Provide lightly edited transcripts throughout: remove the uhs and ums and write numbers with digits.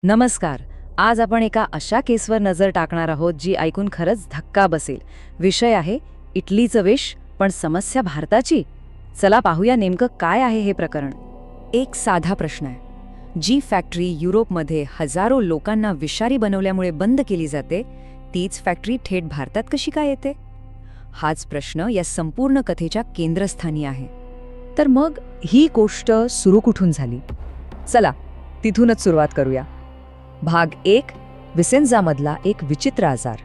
नमस्कार. आज आपण एका अशा केसवर नजर टाकणार आहोत जी ऐकून खरंच धक्का बसेल. विषय आहे इटलीचं विष, पण समस्या भारताची. चला पाहूया नेमकं काय आहे हे प्रकरण. एक साधा प्रश्न आहे. जी फॅक्टरी युरोपमध्ये हजारो लोकांना विषारी बनवल्यामुळे बंद केली जाते, तीच फॅक्टरी थेट भारतात कशी काय येते? हाच प्रश्न या संपूर्ण कथेच्या केंद्रस्थानी आहे. तर मग ही गोष्ट सुरू कुठून झाली? चला तिथूनच सुरुवात करूया. भाग 1. विसेन्झामधला एक विचित्र आजार.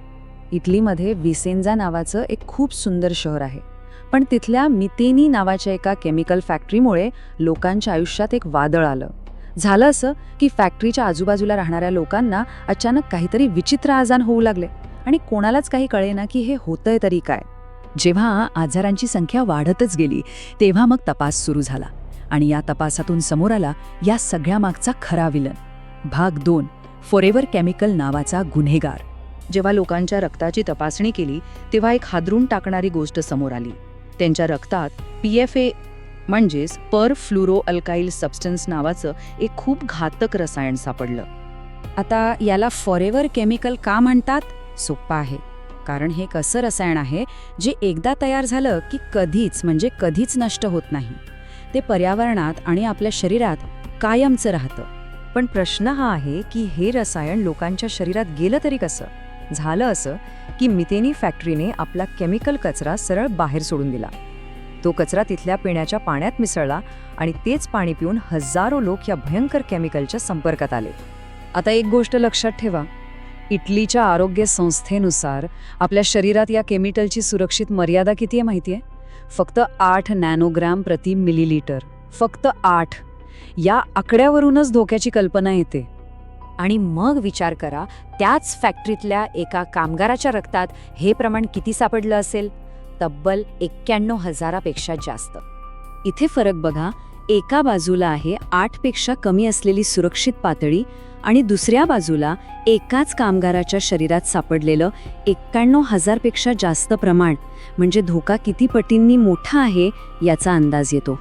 इटलीमध्ये विसेन्झा नावाचं एक खूप सुंदर शहर आहे, पण तिथल्या मितेनी नावाच्या एका केमिकल फॅक्टरीमुळे लोकांच्या आयुष्यात एक वादळ आलं. झालं असं की फॅक्टरीच्या आजूबाजूला राहणाऱ्या लोकांना अचानक काहीतरी विचित्र आजार होऊ लागले आणि कोणालाच काही कळेना की हे होतंय तरी काय. जेव्हा आजारांची संख्या वाढतच गेली तेव्हा मग तपास सुरू झाला आणि या तपासातून समोर आला या सगळ्या मागचा खरा विलन. भाग 2. फॉरेव्हर केमिकल नावाचा गुन्हेगार. जेव्हा लोकांच्या रक्ताची तपासणी केली तेव्हा एक हादरून टाकणारी गोष्ट समोर आली. त्यांच्या रक्तात PFA म्हणजेच पर फ्लुरो अल्काइल सबस्टन्स नावाचं एक खूप घातक रसायन सापडलं. आता याला फॉरेव्हर केमिकल का म्हणतात? सोप्पं आहे, कारण हे एक असं रसायन आहे जे एकदा तयार झालं की कधीच नष्ट होत नाही. ते पर्यावरणात आणि आपल्या शरीरात कायमचं राहतं. पण प्रश्न हा आहे की हे रसायन लोकांच्या शरीरात गेलं तरी कसं? झालं असं की मितेनी फॅक्टरीने आपला केमिकल कचरा सरळ बाहेर सोडून दिला. तो कचरा तिथल्या पिण्याच्या पाण्यात मिसळला आणि तेच पाणी पिऊन हजारो लोक या भयंकर केमिकलच्या संपर्कात आले. आता एक गोष्ट लक्षात ठेवा, इटलीच्या आरोग्य संस्थेनुसार आपल्या शरीरात या केमिकलची सुरक्षित मर्यादा किती आहे माहितीये? फक्त 8 नॅनोग्रॅम प्रति मिलीलिटर. फक्त 8. या आकड्यावरूनच धोक्याची कल्पना येते. आणि मग विचार करा, त्याच फॅक्टरीतल्या एका कामगाराच्या रक्तात हे प्रमाण किती सापडलं असेल? तब्बल 91,000 पेक्षा जास्त. इथे फरक बघा, एका बाजूला आहे 8 पेक्षा कमी असलेली सुरक्षित पातळी आणि दुसऱ्या बाजूला एकाच कामगाराच्या शरीरात सापडलेलं 91,000 पेक्षा जास्त प्रमाण. म्हणजे धोका किती पटींनी मोठा आहे याचा अंदाज येतो.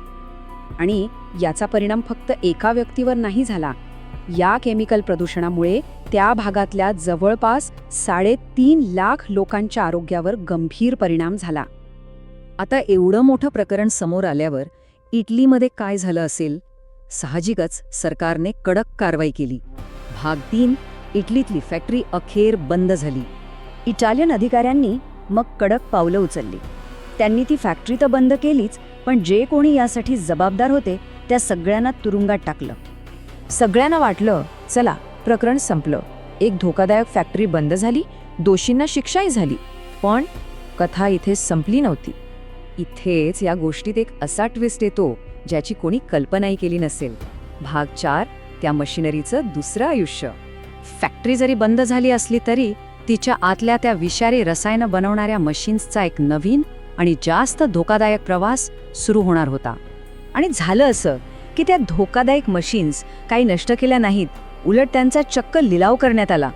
आणि याचा परिणाम फक्त एका व्यक्तीवर नाही झाला. या केमिकल प्रदूषणामुळे त्या भागातल्या जवळपास 3.5 लाख लोकांच्या आरोग्यावर गंभीर परिणाम झाला. आता एवढं मोठं प्रकरण समोर आल्यावर इटलीमध्ये काय झालं असेल? साहजिकच सरकारने कडक कारवाई केली. भाग 3. इटलीतली फॅक्टरी अखेर बंद झाली. इटालियन अधिकाऱ्यांनी मग कडक पावलं उचलली. त्यांनी ती फॅक्टरी तर बंद केलीच, पण जे कोणी यासाठी जबाबदार होते त्या सगळ्यांना तुरुंगात टाकलं. सगळ्यांना वाटलं चला प्रकरण संपलं, एक धोकादायक फॅक्टरी बंद झाली, दोषींना शिक्षाही झाली. पण कथा इथेच संपली नव्हती. इथेच या गोष्टीत एक असा ट्विस्ट येतो ज्याची कोणी कल्पनाही केली नसेल. भाग 4. त्या मशिनरीचं दुसरं आयुष्य. फॅक्टरी जरी बंद झाली असली तरी तिच्या आतल्या त्या विषारी रसायनं बनवणाऱ्या मशीन्सचा एक नवीन आणि जास्त धोकादायक प्रवास सुरू होणार होता. आणि झालं असं की त्या धोकादायक मशीन्स काही नष्ट केल्या नाहीत, उलट त्यांचा चक्क लिलाव करण्यात आला.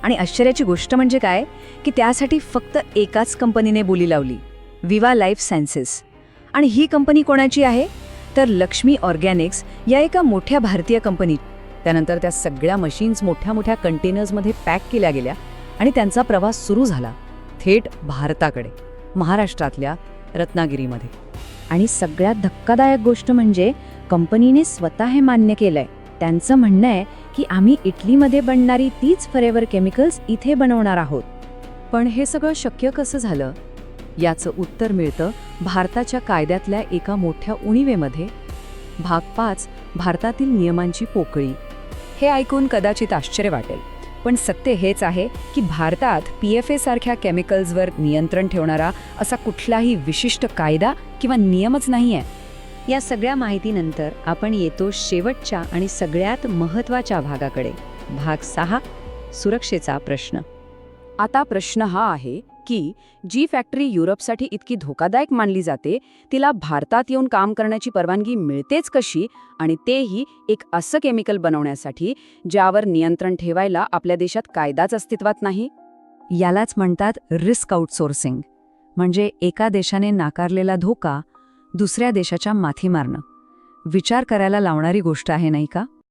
आणि आश्चर्याची गोष्ट म्हणजे काय की त्यासाठी फक्त एकाच कंपनीने बोली लावली, विवा लाईफ सायन्सेस. आणि ही कंपनी कोणाची आहे? तर लक्ष्मी ऑर्गॅनिक्स या एका मोठ्या भारतीय कंपनी. त्यानंतर त्या सगळ्या मशीन्स मोठ्या मोठ्या कंटेनर्समध्ये पॅक केल्या गेल्या आणि त्यांचा प्रवास सुरू झाला थेट भारताकडे, महाराष्ट्रातल्या रत्नागिरीमध्ये. आणि सगळ्यात धक्कादायक गोष्ट म्हणजे कंपनीने स्वतः हे मान्य केलंय. त्यांचं म्हणणं आहे की आम्ही इटलीमध्ये बनणारी तीच फॉरेव्हर केमिकल्स इथे बनवणार आहोत. पण हे सगळं शक्य कसं झालं? याचं उत्तर मिळतं भारताच्या कायद्यातल्या एका मोठ्या उणिवेमध्ये. भाग 5. भारतातील नियमांची पोकळी. हे ऐकून कदाचित आश्चर्य वाटेल, पण सत्य हेच आहे की भारतात PFA सारख्या केमिकल्सवर नियंत्रण ठेवणारा असा कुठलाही विशिष्ट कायदा किंवा नियमच नाहीये. या सगळ्या माहितीनंतर आपण येतो शेवटच्या आणि सगळ्यात महत्त्वाच्या भागाकडे. भाग 6. सुरक्षेचा प्रश्न. आता प्रश्न हा आहे की जी फॅक्टरी युरोपसाठी इतकी धोकादायक मानली जाते तिला भारतात येऊन काम करण्याची परवानगी मिळतेच कशी? आणि तेही एक असं केमिकल बनवण्यासाठी ज्यावर नियंत्रण ठेवायला आपल्या देशात कायदाच अस्तित्वात नाही. यालाच म्हणतात रिस्क आउटसोर्सिंग. म्हणजे एका देशाने नाकारलेला धोका दुसऱ्या देशाच्या माथी मारणं. विचार करायला लावणारी गोष्ट आहे नाही का?